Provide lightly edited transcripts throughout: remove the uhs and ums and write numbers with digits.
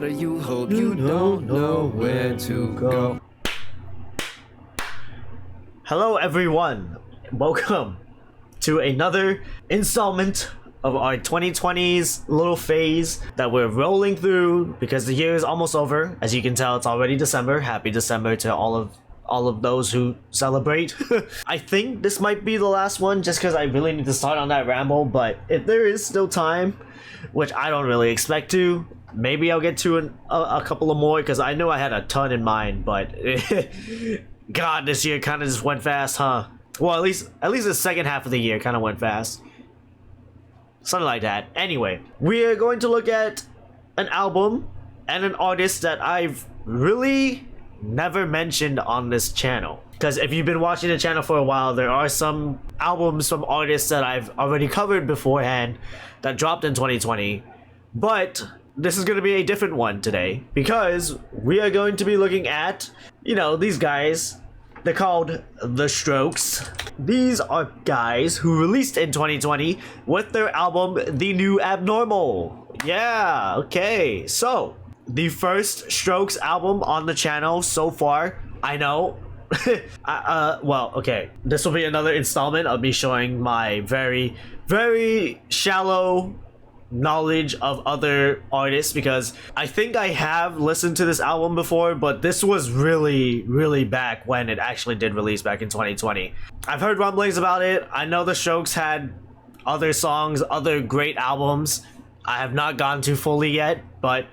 You hope you don't know where to go. Hello everyone, welcome to another installment of our 2020s little phase that we're rolling through because the year is almost over. As you can tell, it's already December. Happy December to all of those who celebrate. I think this might be the last one just because I really need to start on that ramble, but if there is still time, which I don't really expect to, maybe I'll get to a couple of more because I know I had a ton in mind, but God, this year kind of just went fast, huh? Well, at least the second half of the year kind of went fast. Something like that. Anyway, we are going to look at an album and an artist that I've really never mentioned on this channel. Because if you've been watching the channel for a while, there are some albums from artists that I've already covered beforehand that dropped in 2020. But this is going to be a different one today because we are going to be looking at, these guys. They're called The Strokes. These are guys who released in 2020 with their album The New Abnormal. Yeah, okay. So, the first Strokes album on the channel so far, I know. Well, okay. This will be another installment of me showing my very, very shallow knowledge of other artists because I think I have listened to this album before, but this was really back when it actually did release back in 2020. I've heard rumblings about it. I know the Strokes had other songs, other great albums. I have not gone to fully yet, but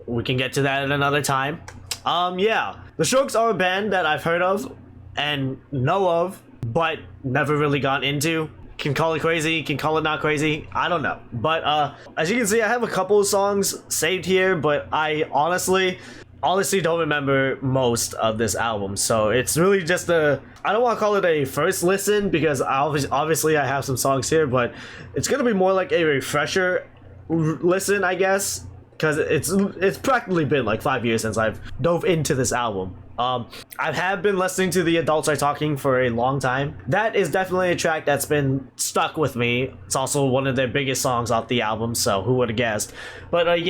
we can get to that at another time. Yeah, the Strokes are a band that I've heard of and know of, but never really gone into. Can call it crazy, can call it not crazy, I don't know. But as you can see, I have a couple of songs saved here, but I honestly don't remember most of this album. So it's really just I don't want to call it a first listen because obviously I have some songs here, but it's gonna be more like a refresher listen, I guess, because it's practically been like 5 years since I've dove into this album. I have been listening to The Adults Are Talking for a long time. That is definitely a track that's been stuck with me. It's also one of their biggest songs off the album, so who would have guessed? But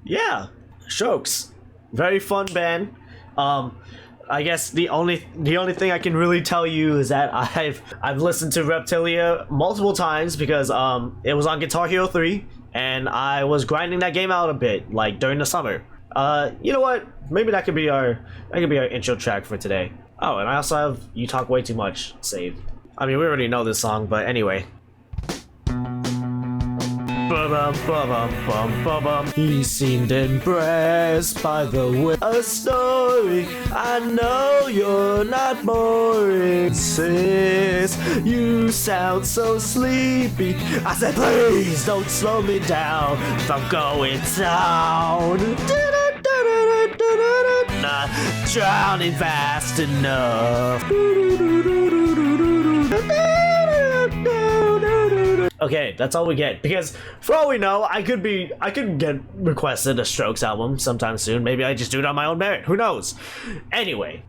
yeah, Strokes, very fun band. I guess the only thing I can really tell you is that I've listened to Reptilia multiple times because it was on Guitar Hero 3 and I was grinding that game out a bit, like during the summer. You know what? Maybe that could be our intro track for today. Oh, and I also have You Talk Way Too Much saved. I mean, we already know this song, but anyway. He seemed impressed by the way a story. I know you're not boring, sis. You sound so sleepy. I said, please don't slow me down. I'm going down. Not drowning fast enough. Okay, that's all we get because for all we know, I could get requested a Strokes album sometime soon. Maybe I just do it on my own merit. Who knows? Anyway,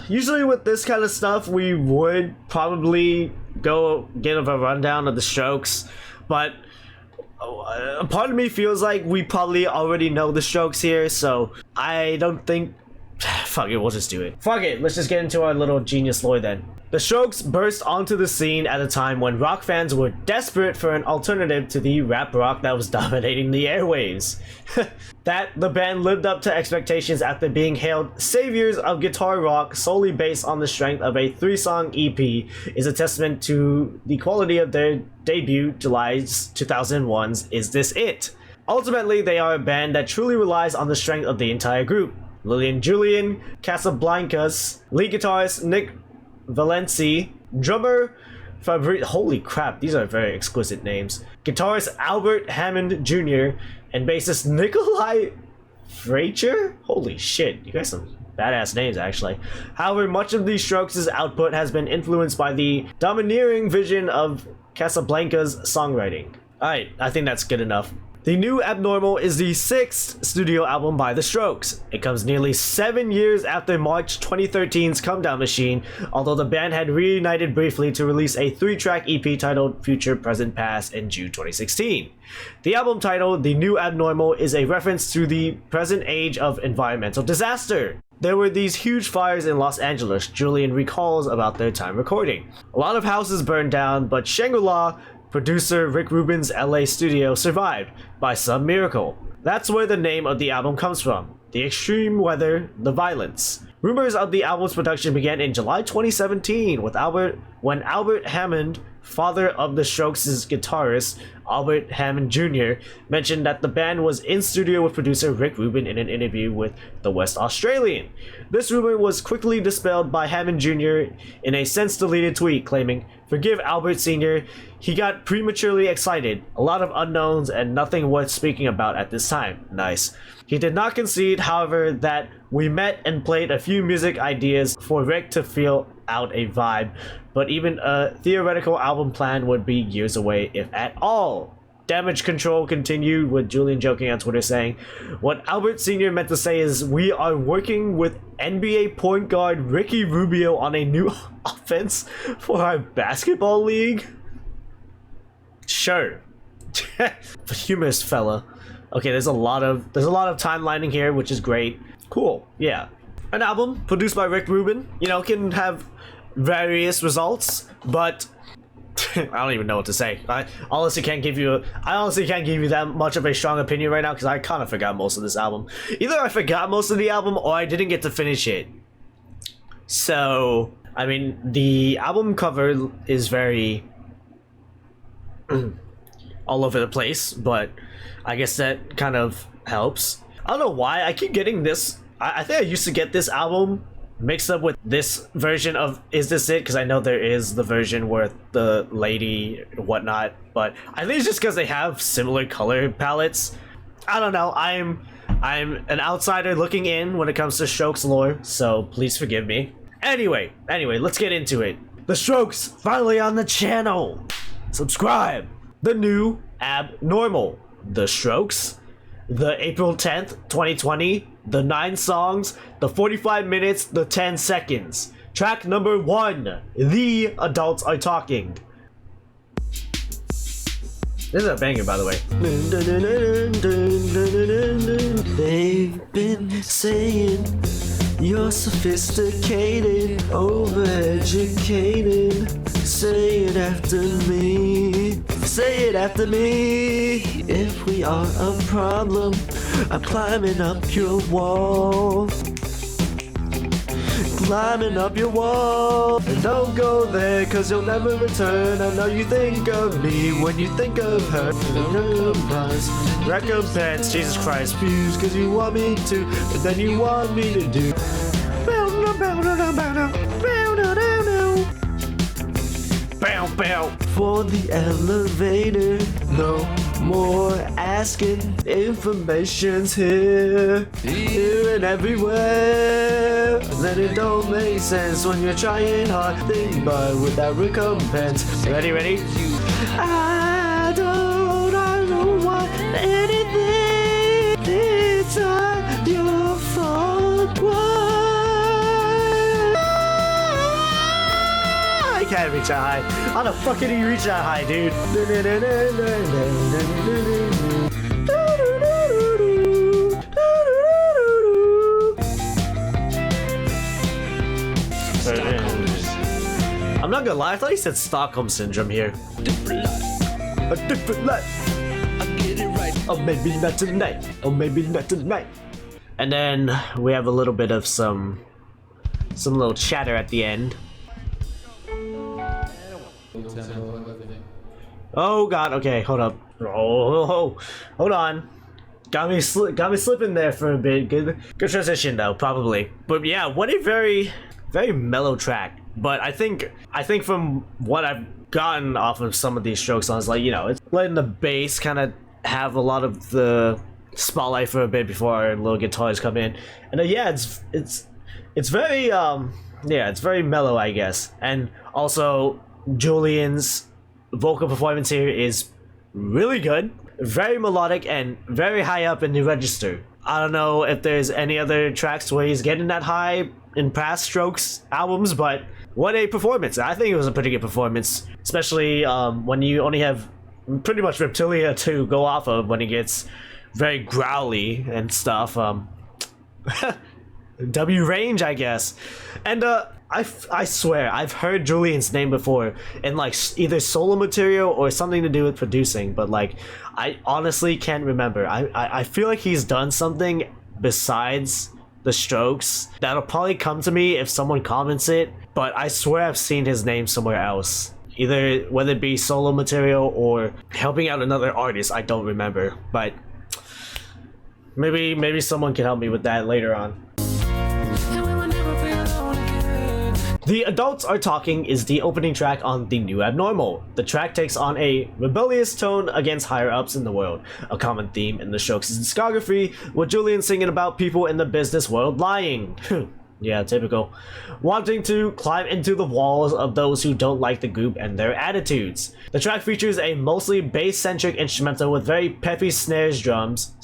usually with this kind of stuff, we would probably go give a rundown of the Strokes, but a part of me feels like we probably already know the Strokes here, so I don't think. Fuck it, we'll just do it. Fuck it, let's just get into our little genius lore then. The Strokes burst onto the scene at a time when rock fans were desperate for an alternative to the rap rock that was dominating the airwaves. That the band lived up to expectations after being hailed saviors of guitar rock solely based on the strength of a 3-song EP is a testament to the quality of their debut, July 2001's Is This It? Ultimately, they are a band that truly relies on the strength of the entire group. Lillian Julian, Casablancas, lead guitarist Nick Valenci, drummer holy crap, these are very exquisite names, guitarist Albert Hammond Jr., and bassist Nikolai Fraiture? Holy shit, you guys some badass names actually. However, much of the Strokes' output has been influenced by the domineering vision of Casablanca's songwriting. Alright, I think that's good enough. The New Abnormal is the 6th studio album by The Strokes. It comes nearly 7 years after March 2013's Come Down Machine, although the band had reunited briefly to release a 3-track EP titled Future, Present, Past in June 2016. The album title, The New Abnormal, is a reference to the present age of environmental disaster. There were these huge fires in Los Angeles, Julian recalls about their time recording. A lot of houses burned down, but Shangri-La, producer Rick Rubin's LA studio, survived by some miracle. That's where the name of the album comes from. The extreme weather, the violence. Rumors of the album's production began in July 2017 when Albert Hammond, father of the Strokes' guitarist Albert Hammond Jr., mentioned that the band was in studio with producer Rick Rubin in an interview with The West Australian. This rumor was quickly dispelled by Hammond Jr. in a since-deleted tweet claiming, "Forgive Albert Sr., he got prematurely excited, a lot of unknowns and nothing worth speaking about at this time." Nice. He did not concede, however, that we met and played a few music ideas for Rick to feel out a vibe, but even a theoretical album plan would be years away, if at all. Damage Control continued, with Julian joking on Twitter saying, "What Albert Sr. meant to say is we are working with NBA point guard Ricky Rubio on a new offense for our basketball league." Sure. Humorous fella. Okay, there's a lot of timelining here, which is great. Cool. Yeah. An album produced by Rick Rubin, can have various results, but I don't even know what to say. I honestly can't give you that much of a strong opinion right now because I kind of forgot most of this album. Either I forgot most of the album or I didn't get to finish it. So, I mean, the album cover is very all over the place, but I guess that kind of helps. I don't know why I keep getting this. I think I used to get this album mixed up with this version of Is This It? Because I know there is the version with the lady whatnot, but I think it's just because they have similar color palettes. I don't know. I'm an outsider looking in when it comes to Strokes lore, so please forgive me. Anyway, let's get into it. The Strokes finally on the channel. Subscribe. The New Abnormal. The Strokes. The April 10th, 2020, the 9 songs, the 45 minutes, the 10 seconds. Track number 1, The Adults Are Talking. This is a banger, by the way. They've been saying you're sophisticated, overeducated. Say it after me. Say it after me. If we are a problem, I'm climbing up your wall. Climbing up your wall. And don't go there, cause you'll never return. I know you think of me when you think of her. Recompense, Jesus Christ, fuse, cause you want me to, but then you want me to do. Bow, bow. For the elevator, no more asking. Information's here and everywhere. Then it don't make sense when you're trying hard, think but without recompense. Ready? I don't want anything. It's not your fault. I can't reach that high. How the fuck can you reach that high, dude? I'm not gonna lie, I thought he said Stockholm Syndrome here. A different life. I get it right. Oh, maybe not tonight. And then we have a little bit of some little chatter at the end. Oh god, okay, hold up. Oh, hold on. Got me slipping there for a bit. Good transition though, probably. But yeah, what a very mellow track. But I think from what I've gotten off of some of these Strokes songs, like, it's letting the bass kind of have a lot of the spotlight for a bit before our little guitars come in. And yeah, it's very it's very mellow, I guess. And also Julian's vocal performance here is really good. very melodic and very high up in the register. I don't know if there's any other tracks where he's getting that high in past Strokes albums, but what a performance. I think it was a pretty good performance, especially when you only have pretty much Reptilia to go off of when he gets very growly and stuff. W range, I guess. And I swear I've heard Julian's name before in like either solo material or something to do with producing, but like I honestly can't remember. I feel like he's done something besides the Strokes that'll probably come to me if someone comments it, but I swear I've seen his name somewhere else, either whether it be solo material or helping out another artist. I don't remember, but maybe someone can help me with that later on. The Adults Are Talking is the opening track on The New Abnormal. The track takes on a rebellious tone against higher-ups in the world, a common theme in the Strokes' discography, with Julian singing about people in the business world lying. Yeah, typical. Wanting to climb into the walls of those who don't like the group and their attitudes. The track features a mostly bass-centric instrumental with very peppy snare drums,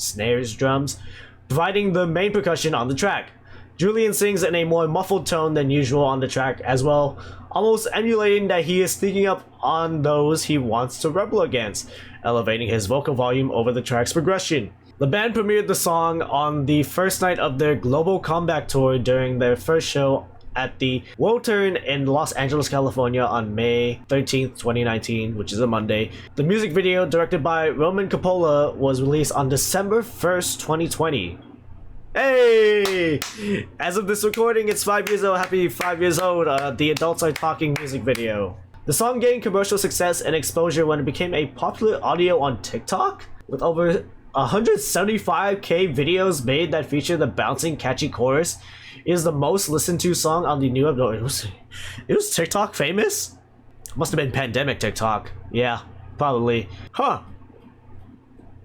providing the main percussion on the track. Julian sings in a more muffled tone than usual on the track as well, almost emulating that he is sneaking up on those he wants to rebel against, elevating his vocal volume over the track's progression. The band premiered the song on the first night of their global comeback tour during their first show at the World Turn in Los Angeles, California on May 13th, 2019, which is a Monday. The music video, directed by Roman Coppola, was released on December 1st, 2020. Hey! As of this recording, it's 5 years old. Happy 5 years old. The Adults Are Talking music video. The song gained commercial success and exposure when it became a popular audio on TikTok, with over 175k videos made that feature the bouncing, catchy chorus. It is the most listened to song on the new Abnormal. It was TikTok famous? Must have been pandemic TikTok. Yeah, probably. Huh.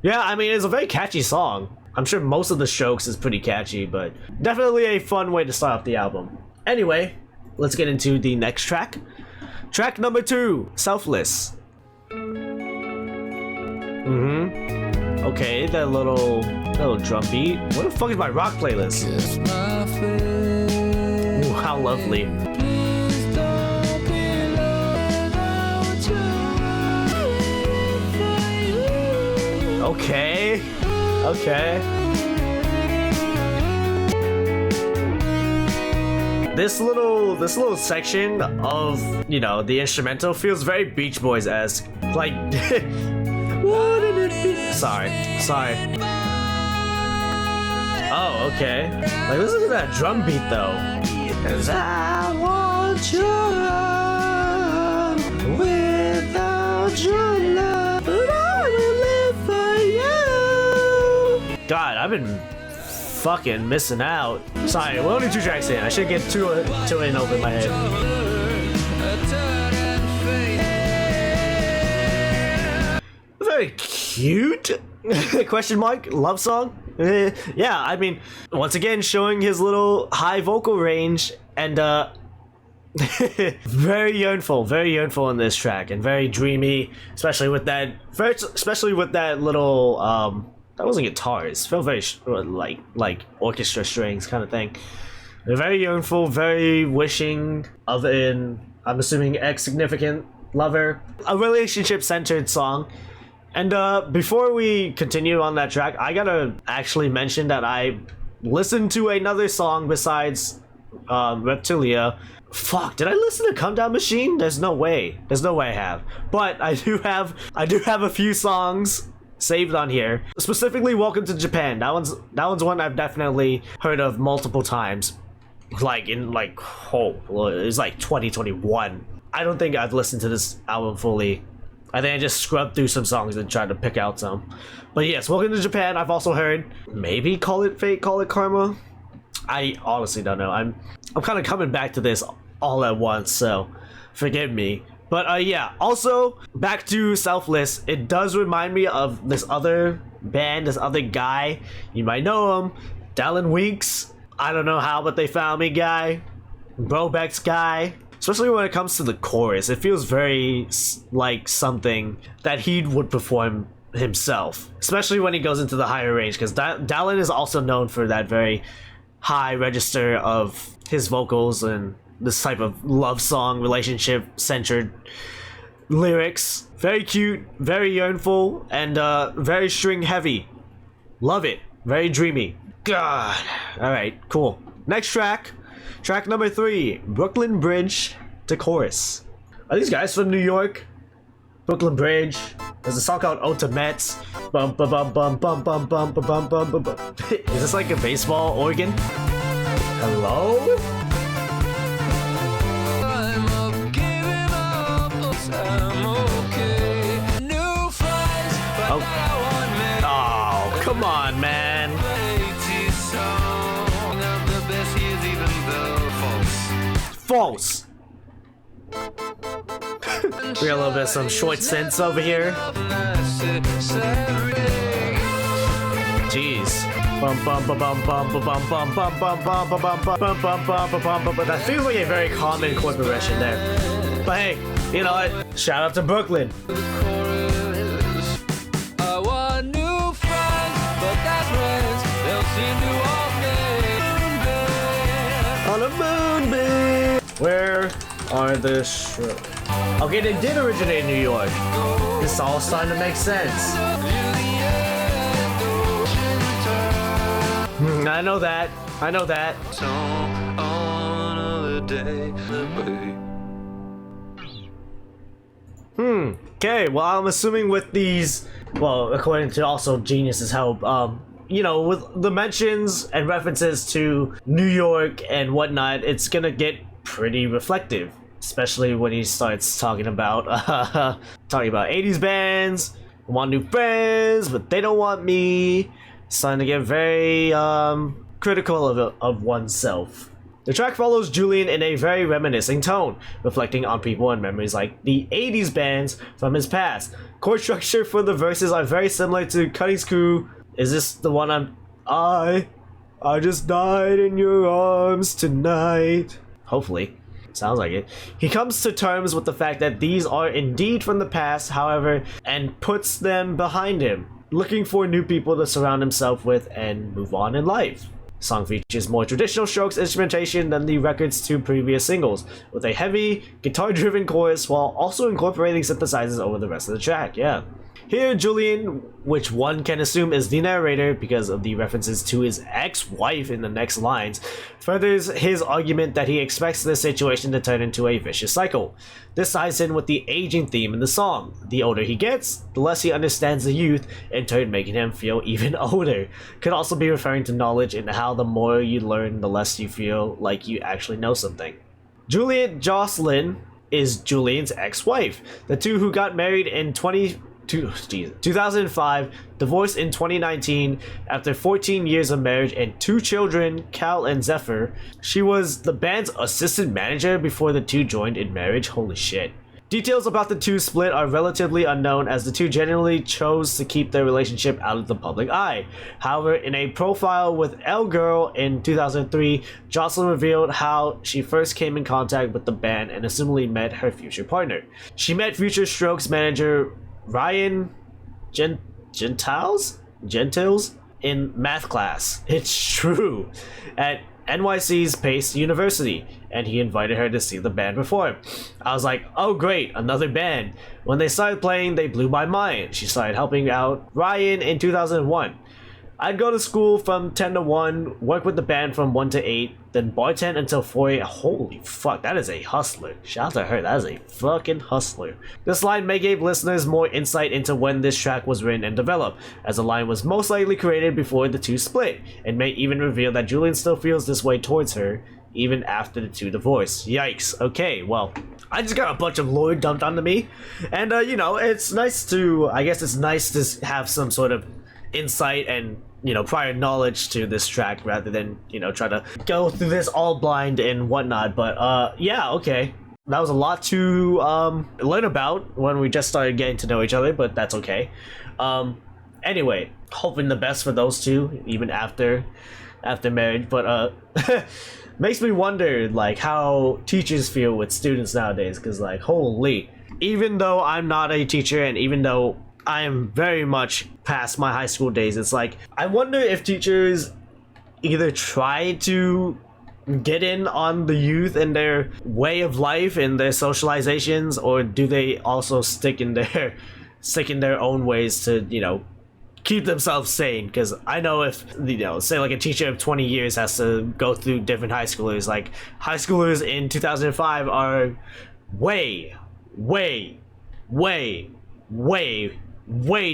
Yeah, I mean, it's a very catchy song. I'm sure most of the Strokes is pretty catchy, but definitely a fun way to start off the album. Anyway, let's get into the next track. Track number 2, Selfless. Okay, that little drum beat. What the fuck is my rock playlist? Ooh, how lovely. Okay. This little section of, you know, the instrumental feels very Beach Boys-esque. Like, wouldn't it be? Sorry. Oh, okay. Like, listen to that drum beat though. 'Cause I want your love without your love, but I will live for you. God, I've been fucking missing out. Sorry, we're only 2 tracks in. I should get two in over my head. Very cute? Question mark? Love song? Yeah, I mean, once again, showing his little high vocal range and very yearnful in this track, and very dreamy, especially with that little that wasn't guitars. It felt very like orchestra strings kind of thing. They're very yearnful, very wishing of an, I'm assuming, ex-significant lover. A relationship-centered song. And before we continue on that track, I gotta actually mention that I listened to another song besides Reptilia. Fuck, did I listen to Come Down Machine? There's no way I have. But I do have a few songs saved on here. Specifically, Welcome to Japan. That one's one I've definitely heard of multiple times. Like in it was like 2021. I don't think I've listened to this album fully. I think I just scrubbed through some songs and tried to pick out some. But yes, Welcome to Japan, I've also heard. Maybe Call It Fate, Call It Karma. I honestly don't know. I'm kind of coming back to this all at once, so forgive me. But yeah, also back to Selfless. It does remind me of this other band, this other guy. You might know him, Dallin Weeks. I don't know how, but they found me guy. Brobeck's guy. Especially when it comes to the chorus, it feels very like something that he would perform himself, especially when he goes into the higher range, because Dallin is also known for that very high register of his vocals and this type of love song, relationship centered lyrics. Very cute, very yearnful, and very string heavy. Love it. Very dreamy. God. Alright, cool. Next track. Track number 3. Brooklyn Bridge to chorus. Are these guys from New York? Brooklyn Bridge. There's a song called Ultimates. Bum bum bum bum bum bum bum bum bum bum bum. Is this like a baseball organ? Hello? Oh, come on, man. False. We got a little bit of some short synths over here. Jeez. Bum bum bum bum bum bum bum bum bum bum bum bum bum bum bum bum bum bum. That feels like a very common chord progression there. But hey, you know what? Shout out to Brooklyn. On a moonbeam. Where are the strokes? Okay, they did originate in New York. This all starting to make sense. I know that. I know that. Okay, well, I'm assuming with these, well, according to also Genius's help, you know, with the mentions and references to New York and whatnot, it's gonna get pretty reflective, especially when he starts talking about 80s bands, want new friends, but they don't want me. Starting to get very critical of oneself. The track follows Julian in a very reminiscing tone, reflecting on people and memories like the 80s bands from his past. Chord structure for the verses are very similar to Cuddy's Crew. Is this the one I just died in your arms tonight? Hopefully. Sounds like it. He comes to terms with the fact that these are indeed from the past, however, and puts them behind him, looking for new people to surround himself with and move on in life. The song features more traditional Strokes instrumentation than the record's 2 previous singles, with a heavy, guitar-driven chorus while also incorporating synthesizers over the rest of the track, yeah. Here, Julian, which one can assume is the narrator because of the references to his ex-wife in the next lines, furthers his argument that he expects this situation to turn into a vicious cycle. This ties in with the aging theme in the song. The older he gets, the less he understands the youth, in turn making him feel even older. Could also be referring to knowledge and how the more you learn, the less you feel like you actually know something. Juliet Jocelyn is Julian's ex-wife, the two who got married in 2005, divorced in 2019 after 14 years of marriage and 2 children, Cal and Zephyr. She was the band's assistant manager before the two joined in marriage. Holy shit. Details about the two split are relatively unknown, as the two generally chose to keep their relationship out of the public eye. However, in a profile with Garroott in 2003, Jocelyn revealed how she first came in contact with the band and assumedly met her future partner. She met future Strokes manager Ryan Gentiles in math class. It's true. At NYC's Pace University, and he invited her to see the band perform. I was like, oh great, another band. When they started playing, they blew my mind. She started helping out Ryan in 2001. I'd go to school from 10 to 1, work with the band from 1 to 8, then bartend until 4 a.m. Holy fuck, that is a hustler. Shout out to her, that is a fucking hustler. This line may give listeners more insight into when this track was written and developed, as the line was most likely created before the two split, and may even reveal that Julian still feels this way towards her, even after the two divorce. Yikes. Okay, well, I just got a bunch of lore dumped onto me, and you know, it's nice to have some sort of insight and, you know, prior knowledge to this track rather than, you know, try to go through this all blind and whatnot. But yeah, okay, that was a lot to learn about when we just started getting to know each other, but that's okay. Anyway, hoping the best for those two even after marriage. But makes me wonder like how teachers feel with students nowadays, because like, holy, even though I'm not a teacher and even though I am very much past my high school days. It's like, I wonder if teachers either try to get in on the youth and their way of life and their socializations, or do they also stick in their own ways to, you know, keep themselves sane? Because I know if, you know, say like a teacher of 20 years has to go through different high schoolers, like high schoolers in 2005 are way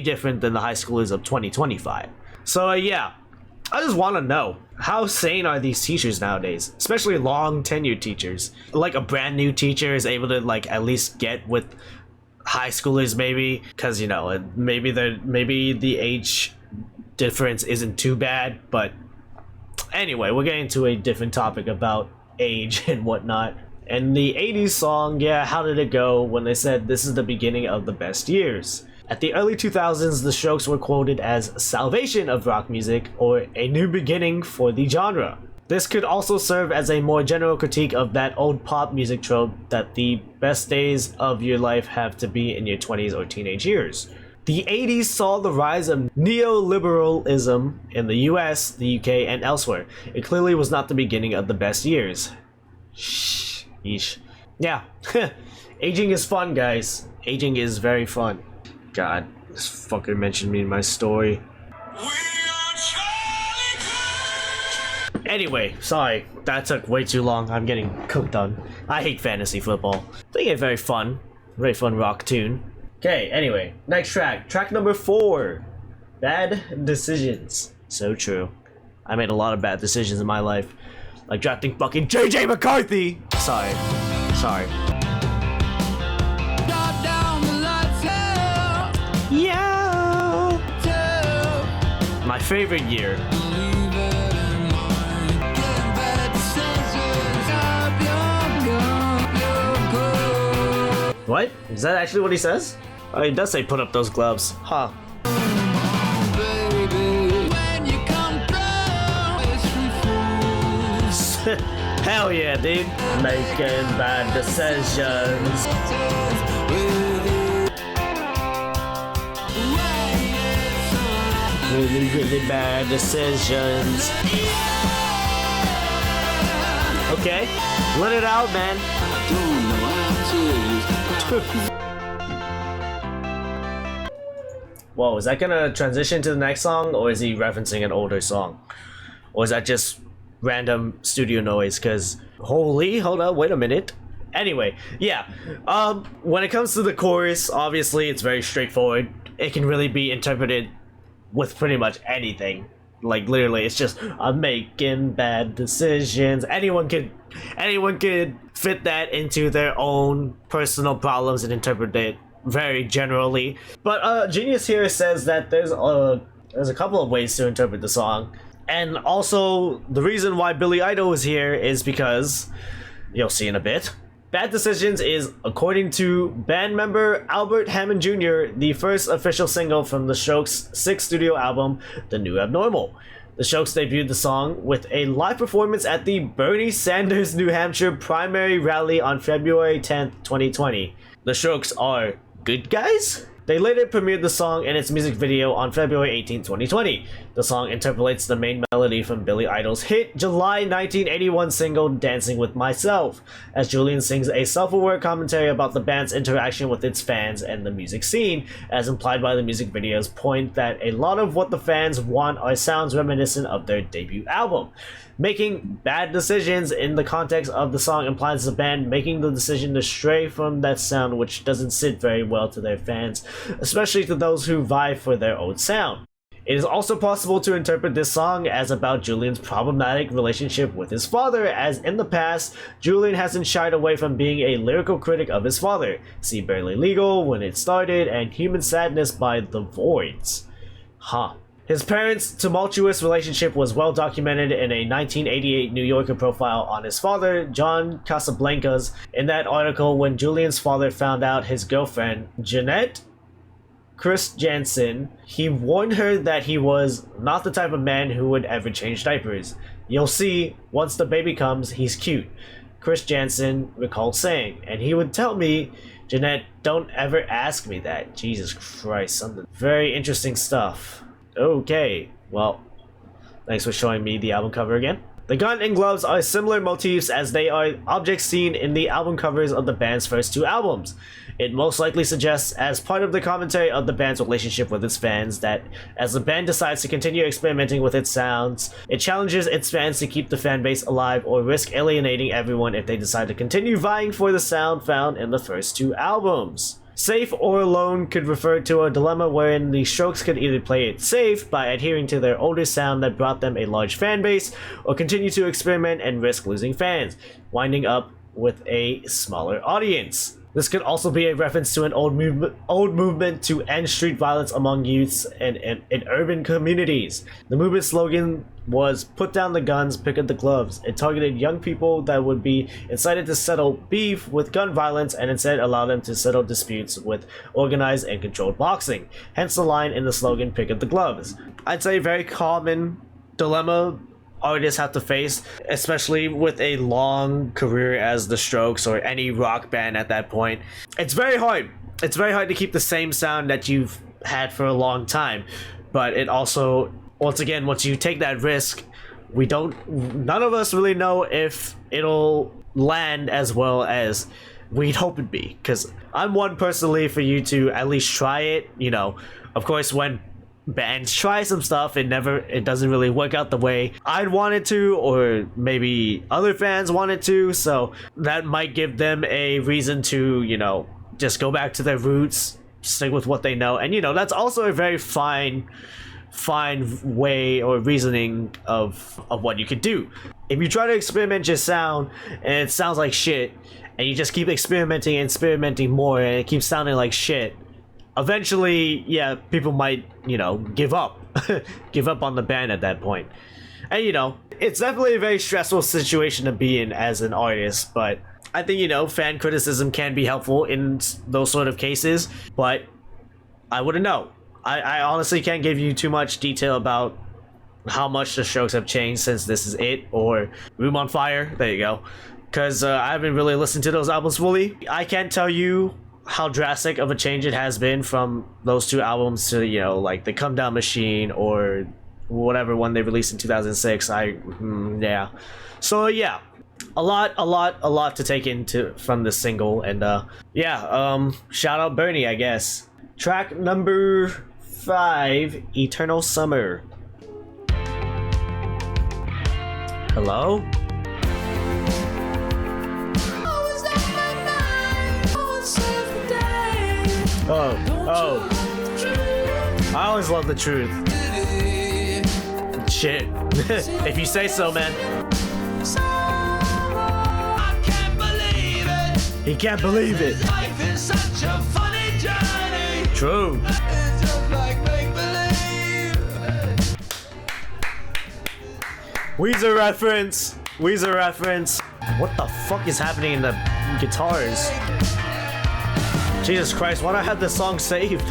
different than the high schoolers of 2025. So yeah, I just want to know, how sane are these teachers nowadays, especially long tenured teachers? Like a brand new teacher is able to like at least get with high schoolers, maybe, because, you know, maybe the age difference isn't too bad. But anyway, we're getting to a different topic about age and whatnot. And the 80s song, yeah, how did it go when they said this is the beginning of the best years? At the early 2000s, the Strokes were quoted as salvation of rock music, or a new beginning for the genre. This could also serve as a more general critique of that old pop music trope that the best days of your life have to be in your 20s or teenage years. The 80s saw the rise of neoliberalism in the US, the UK, and elsewhere. It clearly was not the beginning of the best years. Yeesh. Yeah, aging is fun, guys. Aging is very fun. God, this fucker mentioned me in my story. Anyway, sorry, that took way too long. I'm getting cooked on. I hate fantasy football. They get very fun rock tune. Okay, anyway, next track number 4. Bad decisions. So true. I made a lot of bad decisions in my life, like drafting fucking JJ McCarthy. Sorry. Yeah. My favorite year. What? Is that actually what he says? Oh, he does say put up those gloves. Huh. Hell yeah, dude. Making bad decisions. Really bad decisions. Okay, let it out, man. Whoa, is that gonna transition to the next song, or is he referencing an older song? Or is that just random studio noise? Because hold up, wait a minute. Anyway, yeah, when it comes to the chorus, obviously it's very straightforward. It can really be interpreted with pretty much anything. Like literally, it's just I'm making bad decisions. Anyone could fit that into their own personal problems and interpret it very generally. But Genius here says that there's a couple of ways to interpret the song. And also, the reason why Billy Idol is here is because, you'll see in a bit, Bad Decisions is, according to band member Albert Hammond Jr., the first official single from the Strokes' 6th studio album, The New Abnormal. The Strokes debuted the song with a live performance at the Bernie Sanders, New Hampshire primary rally on February 10th, 2020. The Strokes are good guys? They later premiered the song and its music video on February 18, 2020. The song interpolates the main melody from Billy Idol's hit July 1981 single Dancing With Myself, as Julian sings a self-aware commentary about the band's interaction with its fans and the music scene, as implied by the music video's point that a lot of what the fans want are sounds reminiscent of their debut album. Making bad decisions in the context of the song implies the band making the decision to stray from that sound, which doesn't sit very well to their fans, especially to those who vie for their own sound. It is also possible to interpret this song as about Julian's problematic relationship with his father, as in the past, Julian hasn't shied away from being a lyrical critic of his father. See Barely Legal, When It Started, and Human Sadness by The Voids. Huh. His parents' tumultuous relationship was well documented in a 1988 New Yorker profile on his father, John Casablancas. In that article, when Julian's father found out his girlfriend, Jeanette Chris Jansen, he warned her that he was not the type of man who would ever change diapers. You'll see, once the baby comes, he's cute. Chris Jansen recalled saying, and he would tell me, Jeanette, don't ever ask me that. Jesus Christ, something very interesting stuff. Okay, well, thanks for showing me the album cover again. The gun and gloves are similar motifs as they are objects seen in the album covers of the band's first two albums. It most likely suggests, as part of the commentary of the band's relationship with its fans, that as the band decides to continue experimenting with its sounds, it challenges its fans to keep the fan base alive or risk alienating everyone if they decide to continue vying for the sound found in the first two albums. Safe or alone could refer to a dilemma wherein the Strokes could either play it safe by adhering to their older sound that brought them a large fan base, or continue to experiment and risk losing fans, winding up with a smaller audience. This could also be a reference to an old movement to end street violence among youths and in urban communities. The movement slogan was "Put down the guns, pick up the gloves." It targeted young people that would be incited to settle beef with gun violence and instead allow them to settle disputes with organized and controlled boxing. Hence the line in the slogan, "Pick up the gloves." I'd say a very common dilemma artists have to face, especially with a long career as the Strokes or any rock band at that point. It's very hard. It's very hard to keep the same sound that you've had for a long time. But it also, once again, once you take that risk, none of us really know if it'll land as well as we'd hope it'd be. Because I'm one personally for you to at least try it. You know, of course, when bands try some stuff, it doesn't really work out the way I'd want it to, or maybe other fans want it to, so that might give them a reason to, you know, just go back to their roots, stick with what they know. And you know, that's also a very fine way or reasoning of what you could do. If you try to experiment your sound and it sounds like shit, and you just keep experimenting and experimenting more and it keeps sounding like shit, eventually, yeah, people might, you know, give up. Give up on the band at that point. And, you know, it's definitely a very stressful situation to be in as an artist, but I think, you know, fan criticism can be helpful in those sort of cases, but I wouldn't know. I honestly can't give you too much detail about how much the Strokes have changed since This Is It or Room on Fire. There you go. Because I haven't really listened to those albums fully. I can't tell you how drastic of a change it has been from those two albums to, you know, like the Come Down Machine or whatever one they released in 2006. Yeah. So yeah, a lot to take into from this single, and shout out Bernie, I guess. Track number 5, Eternal Summer. Hello? Oh. I always love the truth. Shit. If you say so, man. I can't believe it. He can't believe it. Life is such a funny journey. True. It's just like make-believe. Weezer reference. What the fuck is happening in the guitars? Jesus Christ, why do I have this song saved?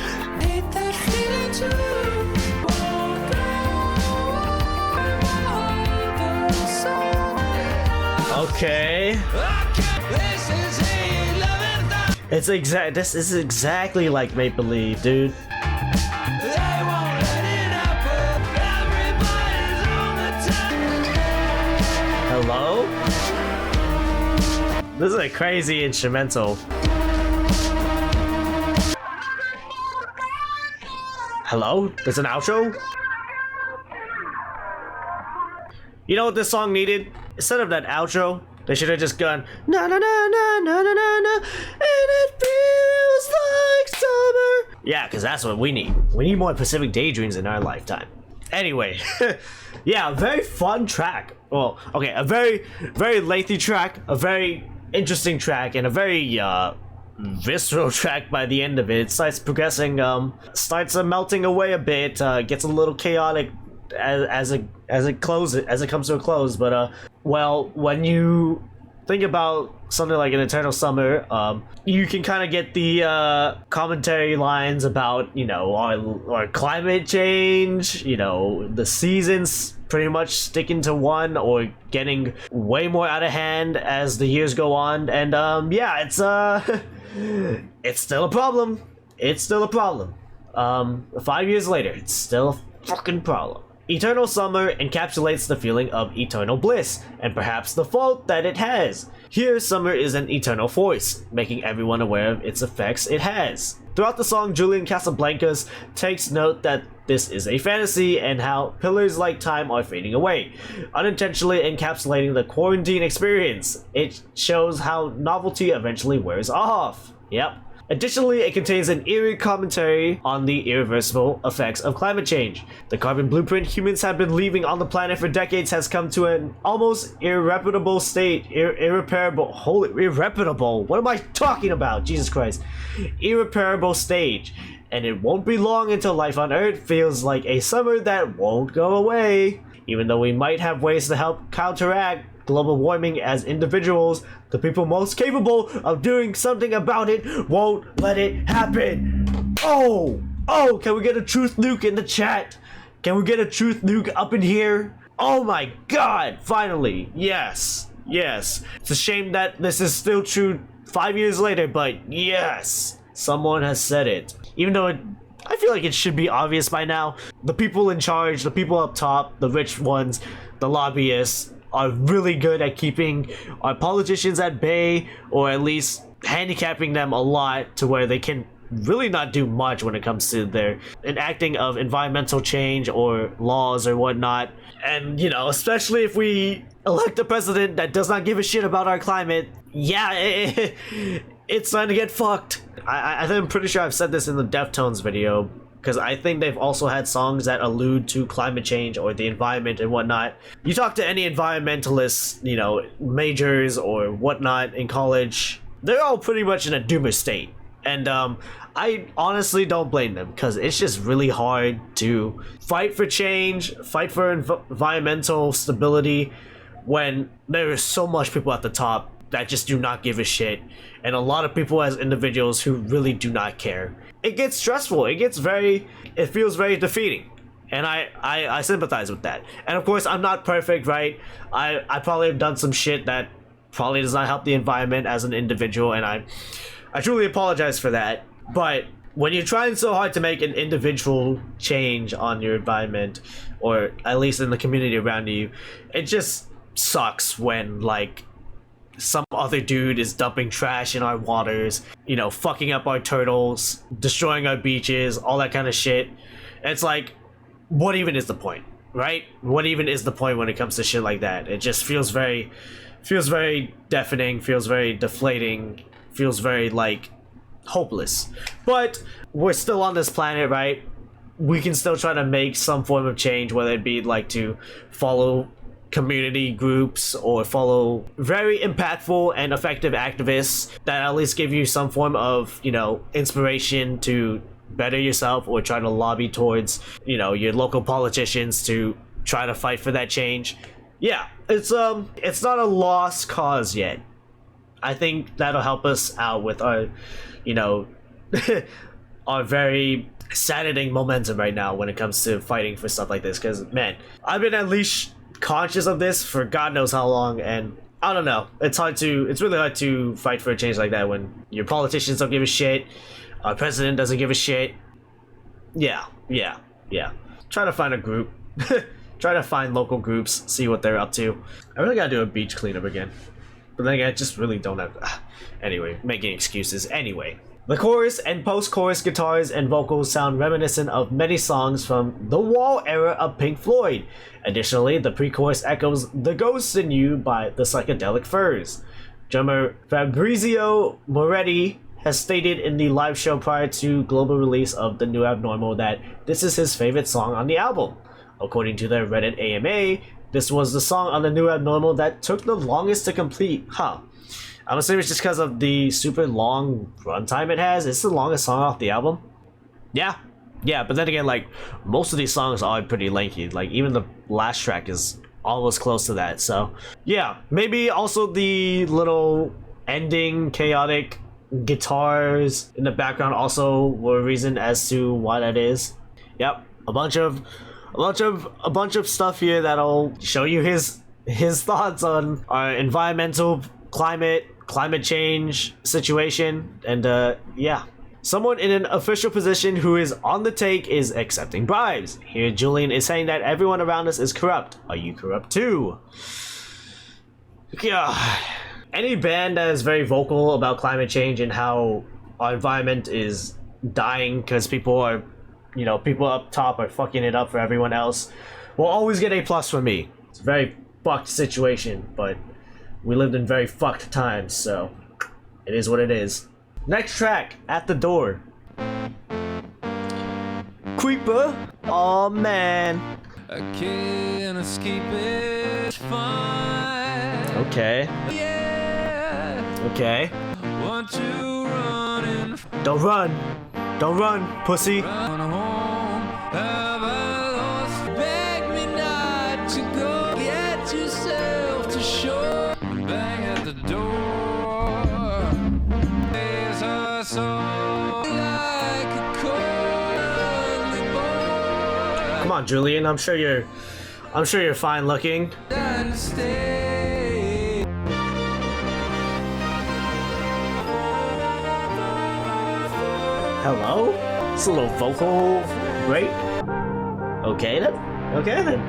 Okay. This is exactly like Make Believe, dude. Hello? This is a crazy instrumental. Hello? There's an outro? You know what this song needed? Instead of that outro, they should have just gone na na na na na na na na, and it feels like summer. Yeah, because that's what we need. We need more Pacific Daydreams in our lifetime. Anyway, yeah, a very fun track. Well, okay, a very, very lengthy track, a very interesting track, and a very visceral track by the end of it. It starts progressing, starts melting away a bit, gets a little chaotic as it comes to a close. But well, when you think about something like an Eternal Summer, you can kind of get the commentary lines about, you know, our climate change, you know, the seasons pretty much sticking to one or getting way more out of hand as the years go on. And yeah, it's it's still a problem. It's still a problem. 5 years later, it's still a fucking problem. Eternal Summer encapsulates the feeling of eternal bliss, and perhaps the fault that it has. Here, summer is an eternal force, making everyone aware of its effects it has. Throughout the song, Julian Casablancas takes note that this is a fantasy and how pillars like time are fading away, unintentionally encapsulating the quarantine experience. It shows how novelty eventually wears off. Yep. Additionally, it contains an eerie commentary on the irreversible effects of climate change. The carbon blueprint humans have been leaving on the planet for decades has come to an almost irreparable state. Irreparable? What am I talking about? Jesus Christ. Irreparable stage. And it won't be long until life on Earth feels like a summer that won't go away. Even though we might have ways to help counteract global warming as individuals, the people most capable of doing something about it won't let it happen. Oh, can we get a truth nuke in the chat? Can we get a truth nuke up in here? Oh my god, finally. Yes. It's a shame that this is still true 5 years later, but yes, someone has said it. Even though I feel like it should be obvious by now. The people in charge, the people up top, the rich ones, the lobbyists, are really good at keeping our politicians at bay, or at least handicapping them a lot to where they can really not do much when it comes to their enacting of environmental change or laws or whatnot. And, you know, especially if we elect a president that does not give a shit about our climate, yeah, it's time to get fucked. I'm pretty sure I've said this in the Deftones video, because I think they've also had songs that allude to climate change or the environment and whatnot. You talk to any environmentalists, you know, majors or whatnot in college, they're all pretty much in a doomer state. And I honestly don't blame them, because it's just really hard to fight for change, fight for environmental stability, when there is so much people at the top that just do not give a shit, and a lot of people as individuals who really do not care. It gets stressful. It feels very defeating, and I sympathize with that. And of course, I'm not perfect, right? I probably have done some shit that probably does not help the environment as an individual, and I truly apologize for that. But when you're trying so hard to make an individual change on your environment, or at least in the community around you, it just sucks when, like, some other dude is dumping trash in our waters, you know, fucking up our turtles, destroying our beaches, all that kind of shit. And it's like, what even is the point, right? What even is the point when it comes to shit like that? It just feels very deafening, feels very deflating, feels very, like, hopeless. But we're still on this planet, right? We can still try to make some form of change, whether it be like to follow community groups or follow very impactful and effective activists that at least give you some form of, you know, inspiration to better yourself, or try to lobby towards, you know, your local politicians to try to fight for that change. Yeah, it's not a lost cause yet. I think that'll help us out with our, you know, our very saddening momentum right now when it comes to fighting for stuff like this. Because, man, I've been at least conscious of this for God knows how long, and I don't know, it's really hard to fight for a change like that when your politicians don't give a shit, our president doesn't give a shit. Yeah. Try to find a group. Try to find local groups, see what they're up to. I really gotta do a beach cleanup again, but then again, I just really don't have anyway, making excuses. Anyway, the chorus and post-chorus guitars and vocals sound reminiscent of many songs from the Wall era of Pink Floyd. Additionally, the pre-chorus echoes The Ghost in You by the Psychedelic Furs. Drummer Fabrizio Moretti has stated in the live show prior to global release of The New Abnormal that this is his favorite song on the album. According to their Reddit AMA, this was the song on The New Abnormal that took the longest to complete. I'm assuming it's just because of the super long runtime it has. It's the longest song off the album. Yeah, but then again, like, most of these songs are pretty lengthy. Like, even the last track is almost close to that. So yeah, maybe also the little ending chaotic guitars in the background also were a reason as to why that is. Yep, a bunch of stuff here that'll show you his thoughts on our environmental climate change situation. And yeah, someone in an official position who is on the take is accepting bribes. Here Julian is saying that everyone around us is corrupt. Are you corrupt too? Yeah. Any band that is very vocal about climate change and how our environment is dying because people are, you know, people up top are fucking it up for everyone else, will always get A+ from me. It's a very fucked situation, but we lived in very fucked times, so it is what it is. Next track, At the Door. Creeper. Oh man. I can't escape it. Fine. Okay. Yeah. Okay. Want to run in. Don't run. Don't run, pussy. Run home. Have I lost? Beg me not to go. Get yourself to shore. Bang at the door. There's a song like a cold boy. Come on, Julian. I'm sure you're fine looking. And stay. Hello? It's a little vocal break. Okay then. Okay then.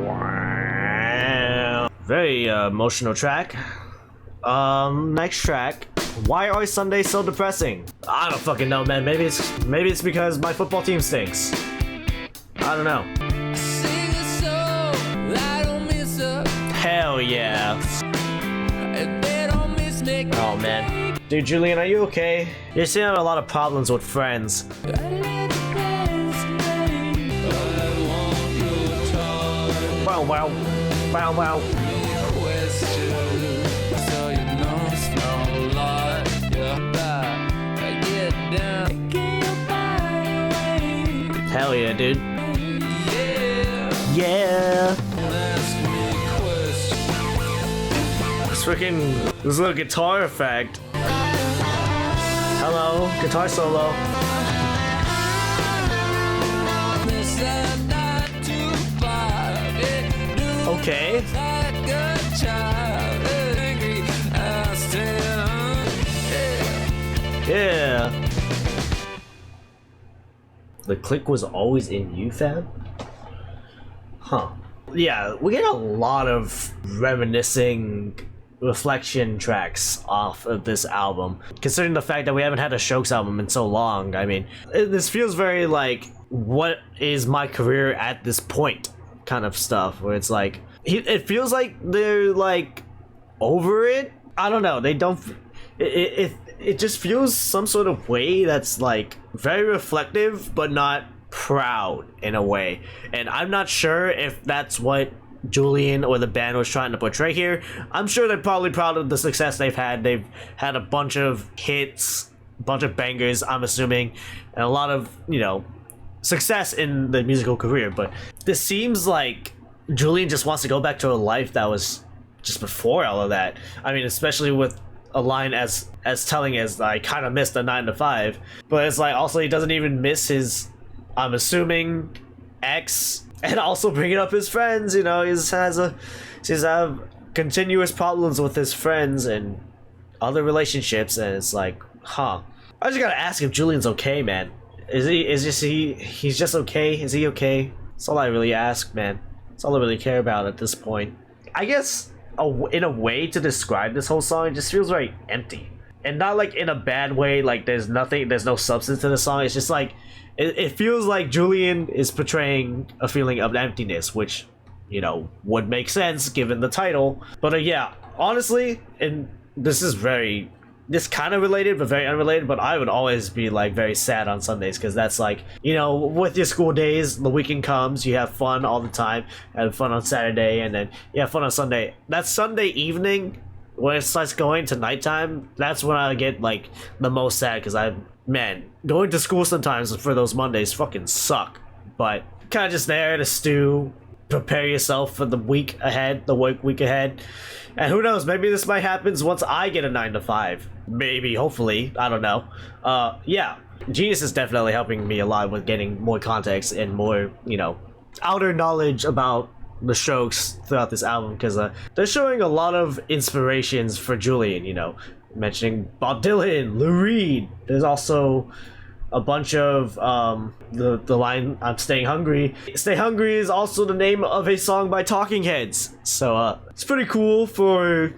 Wow. Very emotional track. Next track. Why are Sundays so depressing? I don't fucking know, man. Maybe it's because my football team stinks. I don't know. Sing a song, I don't miss her. Hell yeah. And they don't miss me. Oh man. Dude, Julian, are you okay? You seem to have a lot of problems with friends. Wow, wow. Wow, wow. Hell yeah, dude. Yeah. This little guitar effect. Hello, guitar solo. Okay. Yeah. The click was always in you, fam? Huh. Yeah, we get a lot of reminiscing reflection tracks off of this album, considering the fact that we haven't had a Strokes album in so long. I mean, this feels very like, what is my career at this point kind of stuff, where it's like, it feels like they're like over it. I don't know, they don't, it just feels some sort of way that's like very reflective but not proud in a way, and I'm not sure if that's what Julian or the band was trying to portray here. I'm sure they're probably proud of the success they've had. They've had a bunch of hits, a bunch of bangers, I'm assuming, and a lot of, you know, success in the musical career. But this seems like Julian just wants to go back to a life that was just before all of that. I mean, especially with a line as telling as I kind of missed the 9 to 5, but it's like also he doesn't even miss his, I'm assuming, ex. And also bringing up his friends, you know, he has continuous problems with his friends and other relationships, and it's like, huh. I just gotta ask if Julian's okay, man. He's just okay? Is he okay? That's all I really ask, man. That's all I really care about at this point. I guess, in a way to describe this whole song, it just feels very empty. And not like in a bad way, like there's no substance to the song. It's just like, it feels like Julian is portraying a feeling of emptiness, which, you know, would make sense given the title. But yeah, honestly, and this kind of related but very unrelated, but I would always be like very sad on Sundays, because that's like, you know, with your school days, the weekend comes, you have fun all the time, have fun on Saturday, and then you have fun on Sunday. That Sunday evening, when it starts going to nighttime, that's when I get like the most sad, because man, going to school sometimes for those Mondays fucking suck. But kind of just there to stew, prepare yourself for the week ahead, the work week ahead. And who knows, maybe this might happen once I get a 9 to 5. Maybe, hopefully, I don't know. Yeah, Genius is definitely helping me a lot with getting more context and more, you know, outer knowledge about the Strokes throughout this album, because they're showing a lot of inspirations for Julian, you know, mentioning Bob Dylan, Lou Reed. There's also a bunch of the line "I'm staying hungry." "Stay Hungry" is also the name of a song by Talking Heads, so it's pretty cool for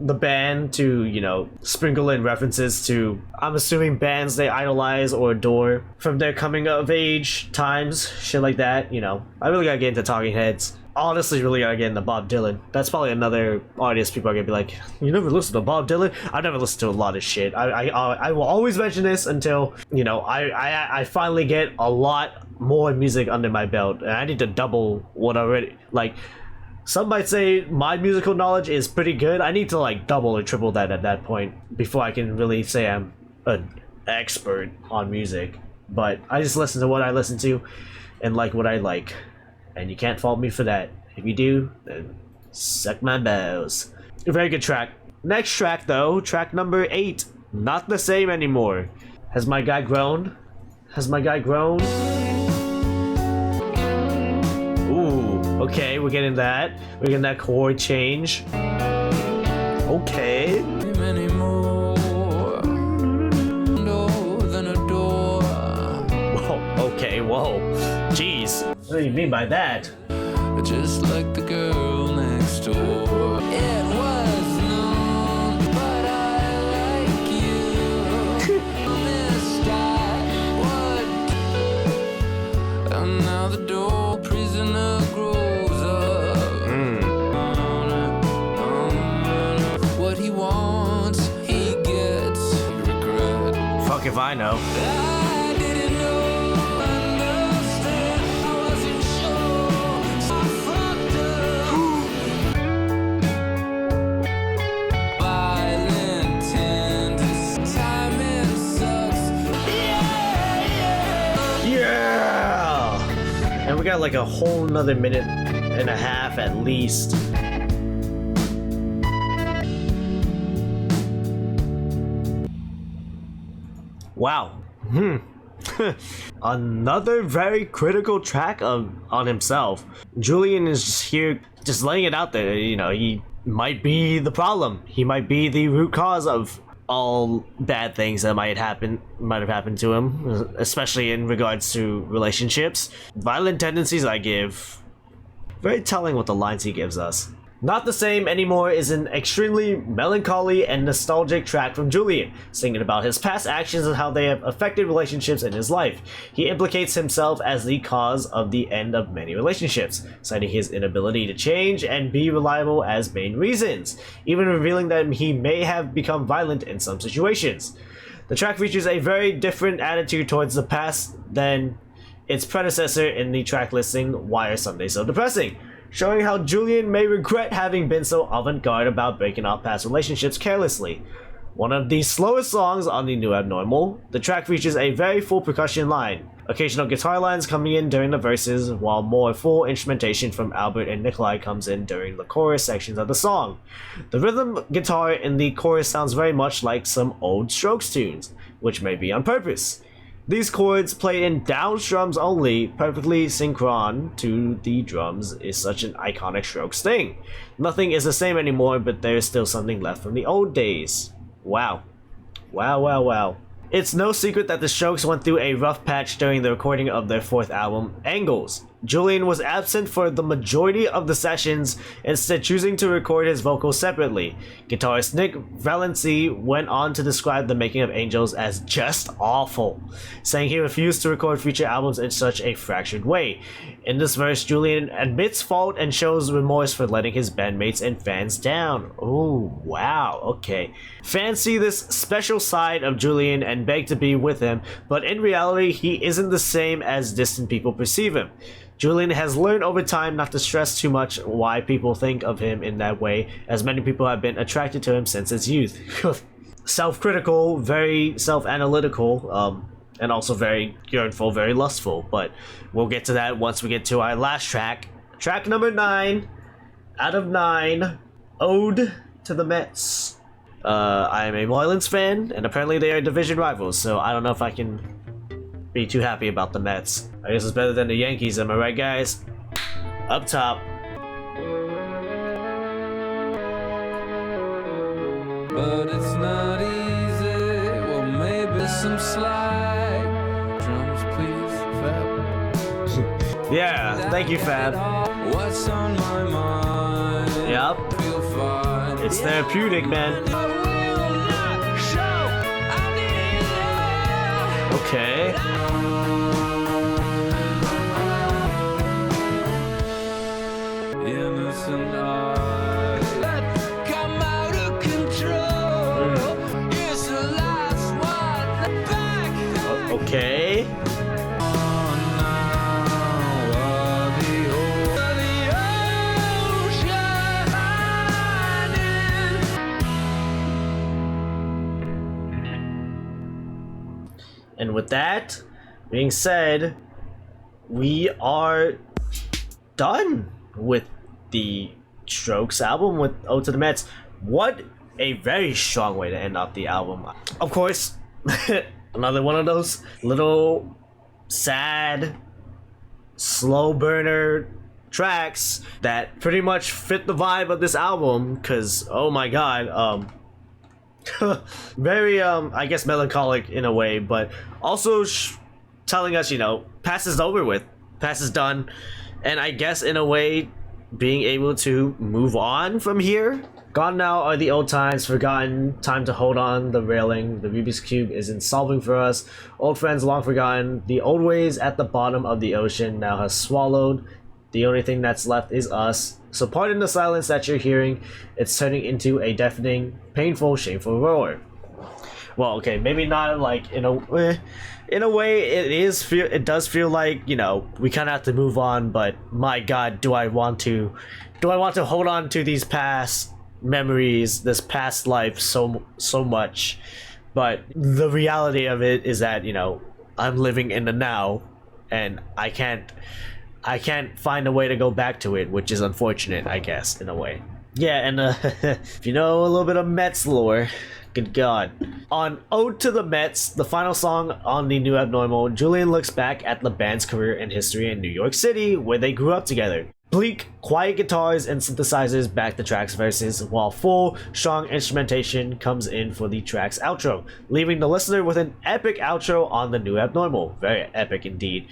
the band to, you know, sprinkle in references to, I'm assuming, bands they idolize or adore from their coming of age times, shit like that. You know, I really gotta get into Talking Heads. Honestly, really gotta get into Bob Dylan. That's probably another artist people are gonna be like, "You never listen to Bob Dylan?" I've never listened to a lot of shit. I will always mention this until, you know, I finally get a lot more music under my belt, and I need to double what already, like, some might say my musical knowledge is pretty good. I need to like double or triple that at that point before I can really say I'm an expert on music. But I just listen to what I listen to and like what I like, and you can't fault me for that. If you do, then suck my balls. A very good track. Next track though, track number 8. Not the Same Anymore. Has my guy grown? Has my guy grown? Ooh, okay, we're getting that. We're getting that chord change. Okay. Whoa, okay, whoa. Jeez. What do you mean by that? Just like the girl next door. It was known, but I like you. Missed what? And now the door prisoner grows up. What he wants, he gets. Regret. Fuck if I know. I didn't know, understand. I wasn't sure. So I fucked up. Violent tendencies. Timing sucks. Yeah! And we got like a whole nother minute and a half at least. Wow. Another very critical track on himself. Julian is just here, just laying it out there. You know, he might be the problem. He might be the root cause of all bad things that might have happened to him, especially in regards to relationships. Violent tendencies, I give. Very telling what the lines he gives us. Not the Same Anymore is an extremely melancholy and nostalgic track from Julian, singing about his past actions and how they have affected relationships in his life. He implicates himself as the cause of the end of many relationships, citing his inability to change and be reliable as main reasons, even revealing that he may have become violent in some situations. The track features a very different attitude towards the past than its predecessor in the track listing, "Why Are Some Days So Depressing?", showing how Julian may regret having been so avant-garde about breaking off past relationships carelessly. One of the slowest songs on the New Abnormal, the track features a very full percussion line, occasional guitar lines coming in during the verses, while more full instrumentation from Albert and Nikolai comes in during the chorus sections of the song. The rhythm guitar in the chorus sounds very much like some old Strokes tunes, which may be on purpose. These chords, played in down strums only, perfectly synchron to the drums, is such an iconic Strokes thing. Nothing is the same anymore, but there is still something left from the old days. Wow. Wow, wow, wow. It's no secret that the Strokes went through a rough patch during the recording of their 4th album, Angles. Julian was absent for the majority of the sessions, instead choosing to record his vocals separately. Guitarist Nick Valency went on to describe the making of Angels as just awful, saying he refused to record future albums in such a fractured way. In this verse, Julian admits fault and shows remorse for letting his bandmates and fans down. Oh, wow, okay. Fans see this special side of Julian and beg to be with him, but in reality, he isn't the same as distant people perceive him. Julian has learned over time not to stress too much why people think of him in that way, as many people have been attracted to him since his youth. Self-critical, very self-analytical, and also very yearnful, very lustful, but we'll get to that once we get to our last track, Track number 9 out of 9, Ode to the Mets. I am a Marlins fan, and apparently they are division rivals, so I don't know if I can be too happy about the Mets. I guess it's better than the Yankees, am I right, guys? Up top. But it's not easy. Well, maybe some slack. Drums, please, Fab. Yeah, thank you, Fab. What's on my mind? Yep. Feel fine. It's therapeutic, man. I will not show. I need Okay. it. Innocent eyes that come out of control. It's the last one back. Okay. And with that being said, we are done with the Strokes album with Ode to the Mets. What a very strong way to end off the album. Of course, another one of those little sad, slow burner tracks that pretty much fit the vibe of this album, because oh my god, very I guess melancholic in a way, but also telling us, you know, past is over with, past is done, and I guess in a way being able to move on from here. Gone now are the old times, forgotten, time to hold on the railing. The Rubik's Cube isn't solving for us. Old friends long forgotten. The old ways at the bottom of the ocean now has swallowed. The only thing that's left is us. So pardon the silence that you're hearing. It's turning into a deafening, painful, shameful roar. Well, okay, maybe not like in a way. It does feel like, you know, we kind of have to move on. But my God, do I want to hold on to these past memories, this past life so much? But the reality of it is that, you know, I'm living in the now, and I can't find a way to go back to it, which is unfortunate, I guess, in a way. Yeah, and if you know a little bit of Mets lore, good God. On Ode to the Mets, the final song on the New Abnormal, Julian looks back at the band's career and history in New York City, where they grew up together. Bleak, quiet guitars and synthesizers back the track's verses, while full, strong instrumentation comes in for the track's outro, leaving the listener with an epic outro on the New Abnormal. Very epic indeed.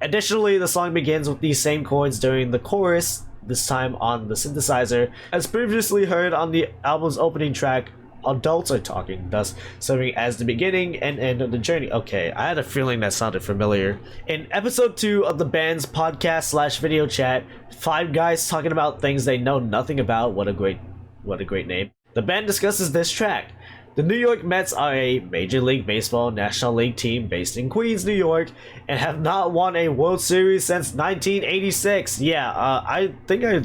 Additionally, the song begins with these same chords during the chorus, this time on the synthesizer. As previously heard on the album's opening track, adults are talking, thus serving as the beginning and end of the journey. Okay, I had a feeling that sounded familiar. In episode 2 of the band's podcast / video chat, 5 guys talking about things they know nothing about. What a great name. The band discusses this track. The New York Mets are a Major League Baseball National League team based in Queens, New York, and have not won a World Series since 1986. Yeah, I think I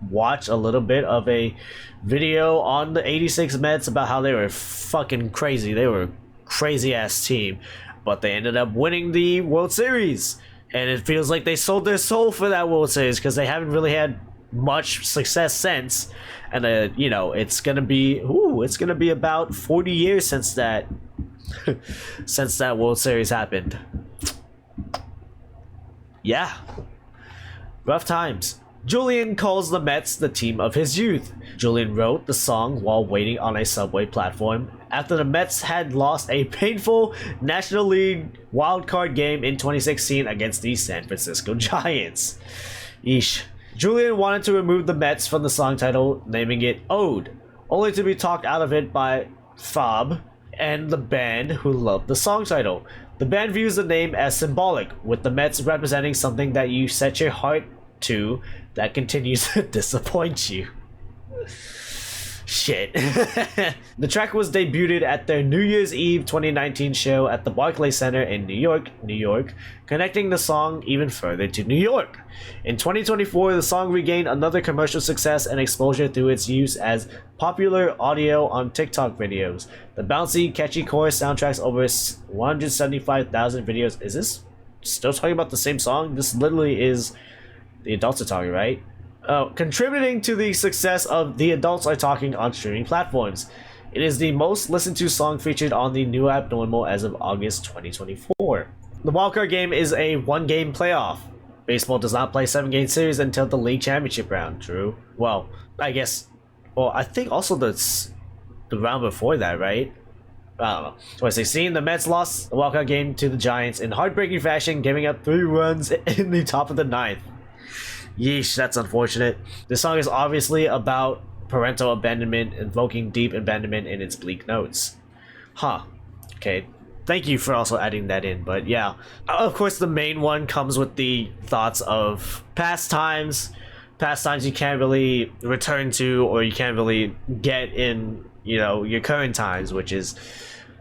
watched a little bit of a video on the 86 Mets about how they were fucking crazy. They were a crazy ass team, but they ended up winning the World Series, and it feels like they sold their soul for that World Series because they haven't really had much success since. And you know, it's gonna be about 40 years since that World Series happened. Yeah, rough times. Julian calls the Mets the team of his youth. Julian wrote the song while waiting on a subway platform after the Mets had lost a painful National League wildcard game in 2016 against the San Francisco Giants. Yeesh. Julian wanted to remove the Mets from the song title, naming it Ode, only to be talked out of it by Fob and the band, who loved the song title. The band views the name as symbolic, with the Mets representing something that you set your heart to that continues to disappoint you. Shit. The track was debuted at their New Year's Eve 2019 show at the Barclays Center in New York, connecting the song even further to New York. In 2024, the song regained another commercial success and exposure through its use as popular audio on TikTok videos. The bouncy, catchy chorus soundtracks over 175,000 videos. Is this still talking about the same song? This literally is The adults are talking, right? Contributing to the success of The Adults Are Talking on streaming platforms. It is the most listened to song featured on the new abnormal as of August 2024. The wildcard game is a one-game playoff. Baseball does not play 7-game series until the league championship round. True. Well, I guess. Well, I think also the round before that, right? I don't know. 2016, the Mets lost the wildcard game to the Giants in heartbreaking fashion, giving up 3 runs in the top of the 9th. Yeesh, that's unfortunate. This song is obviously about parental abandonment, invoking deep abandonment in its bleak notes. Huh. Okay. Thank you for also adding that in, but yeah. Of course, the main one comes with the thoughts of past times you can't really return to, or you can't really get in, you know, your current times, which is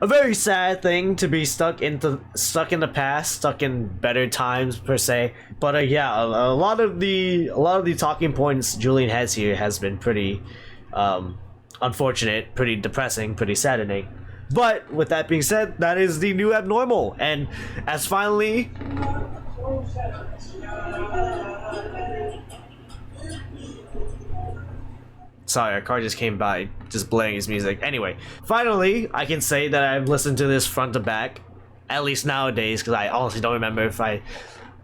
a very sad thing to be stuck in the past, stuck in better times per se. But yeah, a lot of the talking points Julian has here has been pretty unfortunate, pretty depressing, pretty saddening. But with that being said, that is the new abnormal, and as finally sorry, our car just came by, just blaring his music. Anyway, finally, I can say that I've listened to this front to back, at least nowadays, because I honestly don't remember if I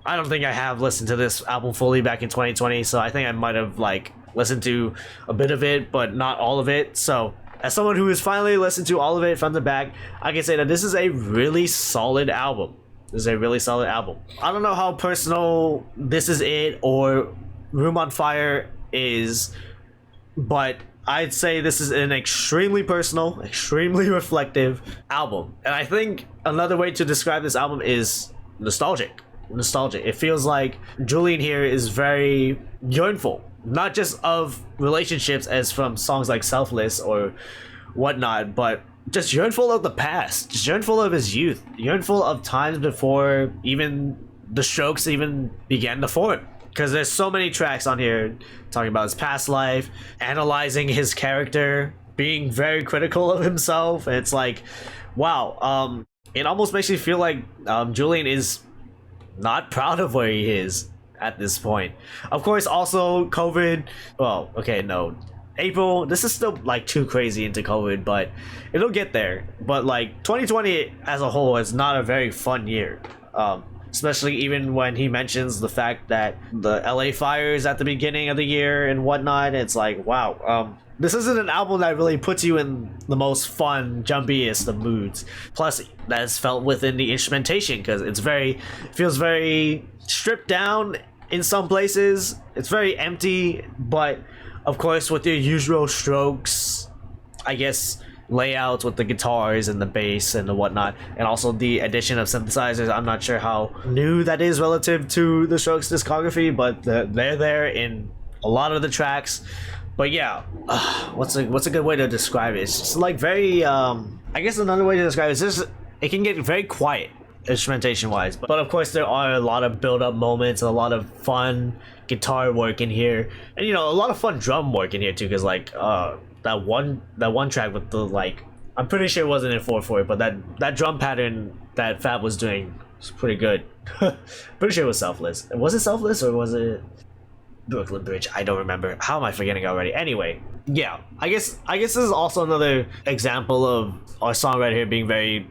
don't think I have listened to this album fully back in 2020, so I think I might have, like, listened to a bit of it, but not all of it. So, as someone who has finally listened to all of it front to back, I can say that this is a really solid album. This is a really solid album. I don't know how personal This Is It or Room on Fire is, but I'd say this is an extremely personal, extremely reflective album. And I think another way to describe this album is nostalgic. It feels like Julian here is very yearnful, not just of relationships as from songs like Selfless or whatnot, but just yearnful of the past, just yearnful of his youth, yearnful of times before even the Strokes even began to form. Because there's so many tracks on here talking about his past life, analyzing his character, being very critical of himself. And it's like, wow, it almost makes me feel like Julian is not proud of where he is at this point. Of course, also COVID. Well, okay, no. April, this is still like too crazy into COVID, but it'll get there. But like 2020 as a whole is not a very fun year. Especially even when he mentions the fact that the LA fires at the beginning of the year and whatnot. It's like, wow, this isn't an album that really puts you in the most fun, jumpiest of moods. Plus, that's felt within the instrumentation, because it feels very stripped down in some places. It's very empty, but of course, with your usual Strokes, I guess, layouts with the guitars and the bass and the whatnot, and also the addition of synthesizers. I'm not sure how new that is relative to the Strokes discography, but they're there in a lot of the tracks. But yeah, what's a good way to describe it? It's just like very I guess another way to describe it is just it can get very quiet instrumentation wise, but of course there are a lot of build up moments, a lot of fun guitar work in here, and you know, a lot of fun drum work in here too, because like that one track with the, like, I'm pretty sure it wasn't in 4/4, but that drum pattern that Fab was doing was pretty good. Pretty sure it was Selfless. Was it Selfless or was it Brooklyn Bridge? I don't remember. How am I forgetting already? Anyway, yeah, I guess this is also another example of our songwriter here being very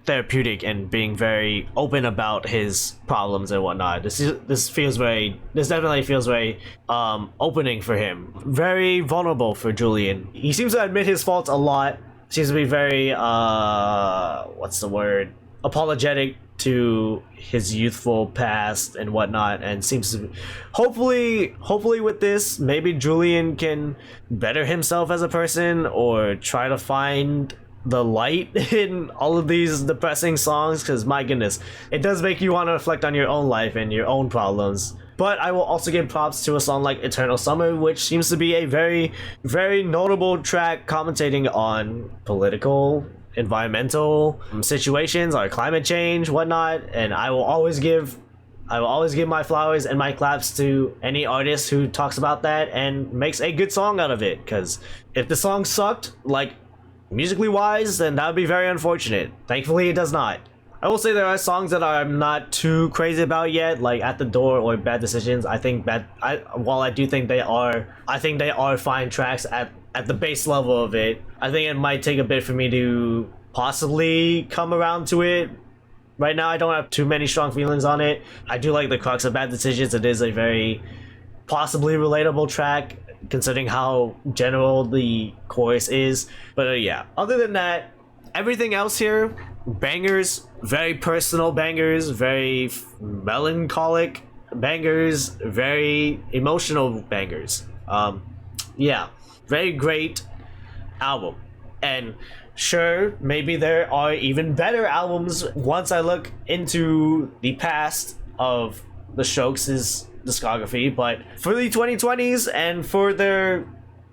therapeutic and being very open about his problems and whatnot. This definitely feels very opening for him, very vulnerable for Julian. He seems to admit his faults a lot, seems to be very what's the word, apologetic to his youthful past and whatnot, and seems to hopefully with this, maybe Julian can better himself as a person or try to find the light in all of these depressing songs, because my goodness, it does make you want to reflect on your own life and your own problems. But I will also give props to a song like Eternal Summer, which seems to be a very, very notable track commentating on political, environmental situations or climate change, whatnot. And I will always give my flowers and my claps to any artist who talks about that and makes a good song out of it, because if the song sucked, like musically wise, then that would be very unfortunate. Thankfully it does not. I will say there are songs that I'm not too crazy about yet, like At the Door or Bad Decisions. I think while I do think they are, I think they are fine tracks at the base level of it. I think it might take a bit for me to possibly come around to it. Right now, I don't have too many strong feelings on it. I do like the crux of Bad Decisions. It is a very possibly relatable track, considering how general the chorus is. But yeah, other than that, everything else here, bangers, very personal bangers, very melancholic bangers, very emotional bangers. Yeah, very great album. And sure, maybe there are even better albums once I look into the past of the Strokes' discography, but for the 2020s and for their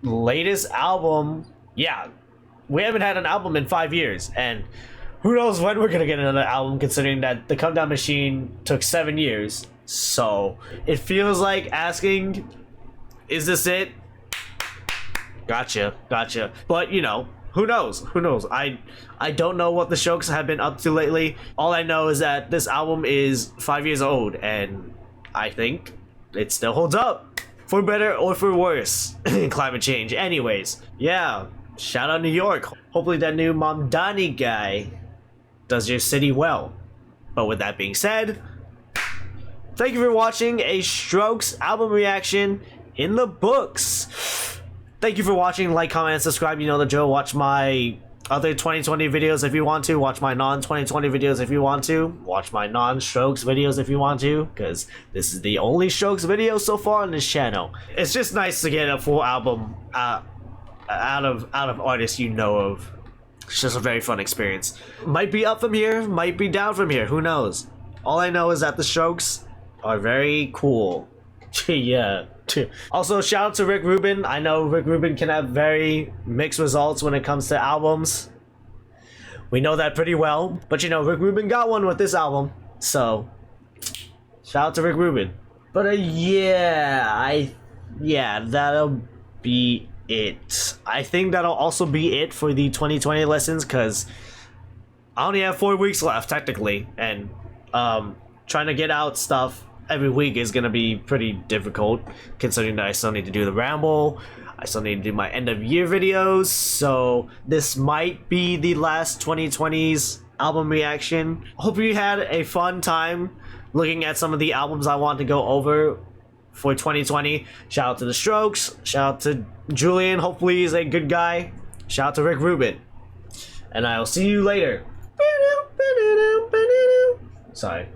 latest album, yeah, we haven't had an album in 5 years, and who knows when we're gonna get another album, considering that the Come Down Machine took 7 years. So it feels like asking, is this it? Gotcha. But you know, who knows? I don't know what the Strokes have been up to lately. All I know is that this album is 5 years old, and I think it still holds up, for better or for worse. Climate change. Anyways, yeah, shout out New York. Hopefully that new Mamdani guy does your city well. But with that being said, thank you for watching a Strokes album reaction in the books. Thank you for watching. Like, comment, and subscribe. You know the drill. Watch my other 2020 videos if you want to. Watch my non-2020 videos if you want to. Watch my non-Strokes videos if you want to, because this is the only Strokes video so far on this channel. It's just nice to get a full album out of artists you know of. It's just a very fun experience. Might be up from here, might be down from here. Who knows? All I know is that the Strokes are very cool. Yeah. Also, shout out to Rick Rubin. I know Rick Rubin can have very mixed results when it comes to albums. We know that pretty well. But you know, Rick Rubin got one with this album. So, shout out to Rick Rubin. But yeah, that'll be it. I think that'll also be it for the 2020 lessons, because I only have 4 weeks left, technically. And trying to get out stuff every week is gonna be pretty difficult, considering that I still need to do the ramble. I still need to do my end of year videos, so this might be the last 2020's album reaction. Hope you had a fun time looking at some of the albums I want to go over for 2020. Shout out to the Strokes, shout out to Julian, hopefully he's a good guy. Shout out to Rick Rubin, and I'll see you later. Sorry.